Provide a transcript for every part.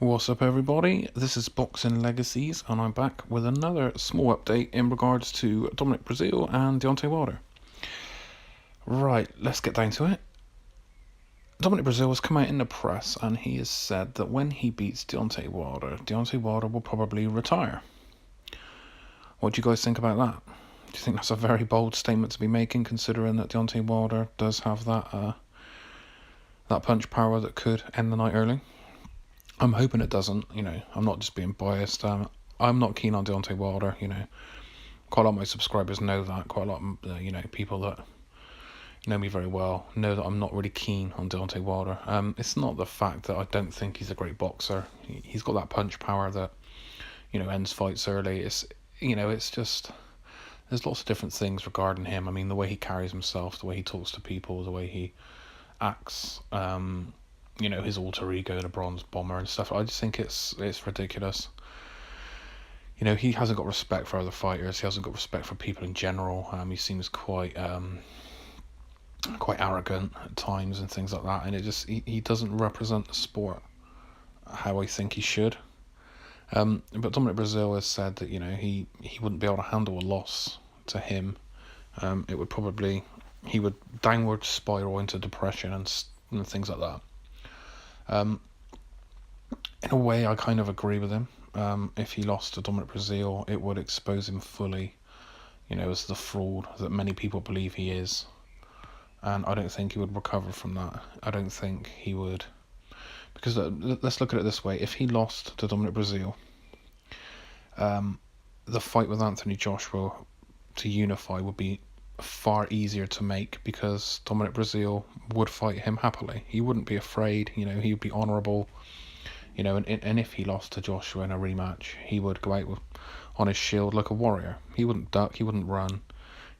What's up, everybody? This is Boxing Legacies, and I'm back with another small update in regards to Dominic Breazeale and Deontay Wilder. Right, let's get down to it. Dominic Breazeale has come out in the press, and he has said that when he beats Deontay Wilder will probably retire. What do you guys think about that? Do you think that's a very bold statement to be making, considering that Deontay Wilder does have that punch power that could end the night early? I'm hoping it doesn't, I'm not just being biased. I'm not keen on Deontay Wilder, Quite a lot of my subscribers know that. Quite a lot of, people that know me very well know that I'm not really keen on Deontay Wilder. It's not the fact that I don't think he's a great boxer. He's got that punch power that, ends fights early. It's just, there's lots of different things regarding him. I mean, the way he carries himself, the way he talks to people, the way he acts, his alter ego, the Bronze Bomber and stuff. I just think it's ridiculous. He hasn't got respect for other fighters. He hasn't got respect for people in general. He seems quite arrogant at times and things like that. And he doesn't represent the sport how I think he should. But Dominic Breazeale has said that he wouldn't be able to handle a loss to him. He would downward spiral into depression and things like that. In a way, I kind of agree with him. If he lost to Dominic Breazeale, it would expose him fully, as the fraud that many people believe he is. And I don't think he would recover from that. I don't think he would. Because let's look at it this way. If he lost to Dominic Breazeale, the fight with Anthony Joshua to unify would be far easier to make, because Dominic Breazeale would fight him happily. He wouldn't be afraid, he would be honourable, and if he lost to Joshua in a rematch, he would go out on his shield like a warrior. He wouldn't duck, he wouldn't run.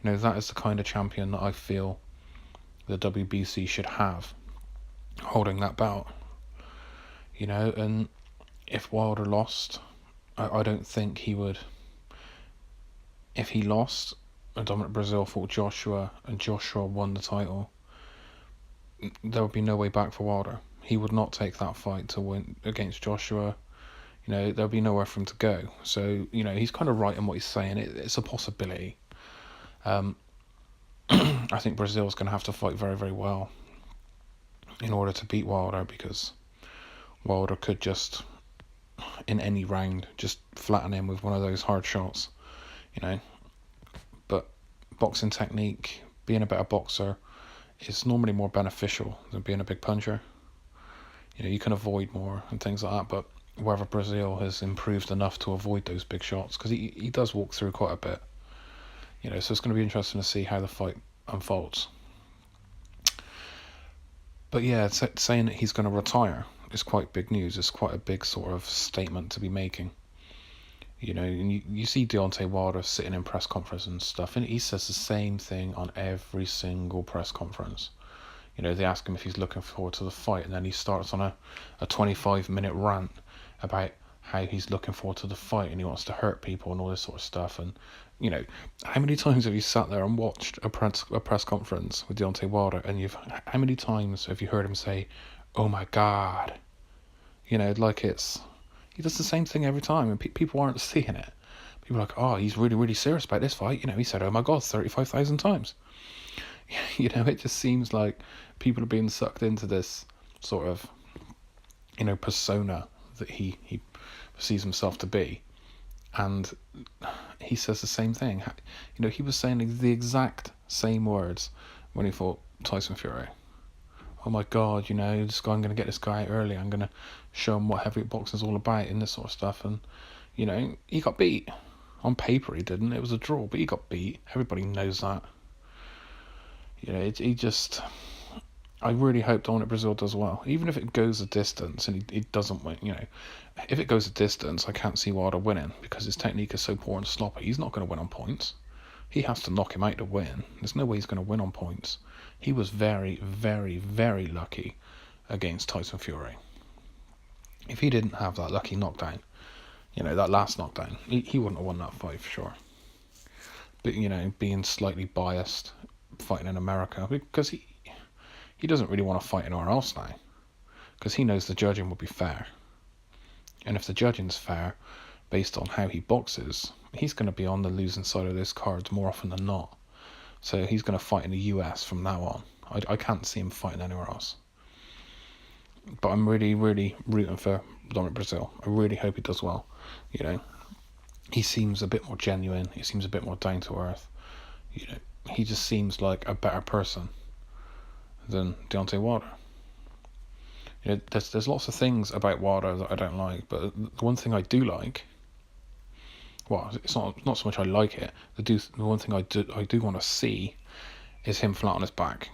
That is the kind of champion that I feel the WBC should have, holding that belt. And if Wilder lost, I don't think he would. If he lost and Dominic Breazeale fought Joshua and Joshua won the title, there would be no way back for Wilder. He would not take that fight to win against Joshua. There would be nowhere for him to go. So, he's kind of right in what he's saying. It's a possibility. I think Breazeale's going to have to fight very, very well in order to beat Wilder, because Wilder could just, in any round, just flatten him with one of those hard shots, But boxing technique, being a better boxer, is normally more beneficial than being a big puncher. You can avoid more and things like that, but whether Breazeale has improved enough to avoid those big shots, because he does walk through quite a bit. So it's going to be interesting to see how the fight unfolds. But yeah, saying that he's going to retire is quite big news. It's quite a big sort of statement to be making. And you see Deontay Wilder sitting in press conference and stuff, and he says the same thing on every single press conference. They ask him if he's looking forward to the fight, and then he starts on a 25-minute rant about how he's looking forward to the fight and he wants to hurt people and all this sort of stuff. And, how many times have you sat there and watched a press conference with Deontay Wilder, and how many times have you heard him say, "Oh my God"? He does the same thing every time, and people aren't seeing it. People are like, "Oh, he's really, really serious about this fight." He said, "Oh my God," 35,000 times. It just seems like people are being sucked into this sort of, persona that he perceives himself to be. And he says the same thing. He was saying the exact same words when he fought Tyson Fury. "Oh my God, I'm going to get this guy out early. I'm going to show him what heavyweight boxing is all about," and this sort of stuff. And, he got beat. On paper he didn't. It was a draw, but he got beat. Everybody knows that. I really hope Dominic Breazeale does well. Even if it goes a distance and he doesn't win, if it goes a distance, I can't see Wilder winning, because his technique is so poor and sloppy. He's not going to win on points. He has to knock him out to win. There's no way he's going to win on points. He was very, very, very lucky against Tyson Fury. If he didn't have that lucky knockdown, that last knockdown, he wouldn't have won that fight for sure. But, being slightly biased, fighting in America, because he doesn't really want to fight anywhere else now, because he knows the judging will be fair. And if the judging's fair, based on how he boxes, he's going to be on the losing side of this card more often than not. So he's going to fight in the US from now on. I can't see him fighting anywhere else. But I'm really, really rooting for Dominic Breazeale. I really hope he does well. You know, he seems a bit more genuine. He seems a bit more down to earth. You know, he just seems like a better person than Deontay Wilder. You know, there's lots of things about Wilder that I don't like, but the one thing I do like, well, it's not so much I like it. The one thing I do want to see is him flat on his back.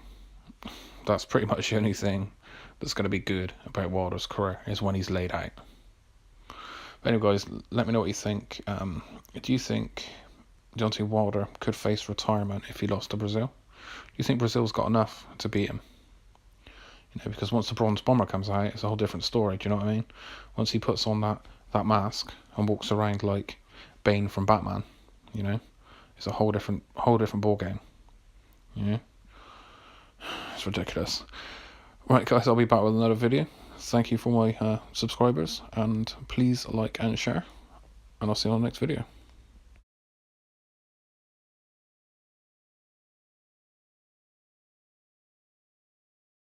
That's pretty much the only thing that's going to be good about Wilder's career, is when he's laid out. But anyway, guys, let me know what you think. Do you think Deontay Wilder could face retirement if he lost to Breazeale? Do you think Breazeale's got enough to beat him? You know, because once the Bronze Bomber comes out, it's a whole different story. Do you know what I mean? Once he puts on that mask and walks around like Bane from Batman, you know, it's a whole different ball game. You know, it's ridiculous. Right, guys, I'll be back with another video. Thank you for my subscribers, and please like and share, and I'll see you on the next video.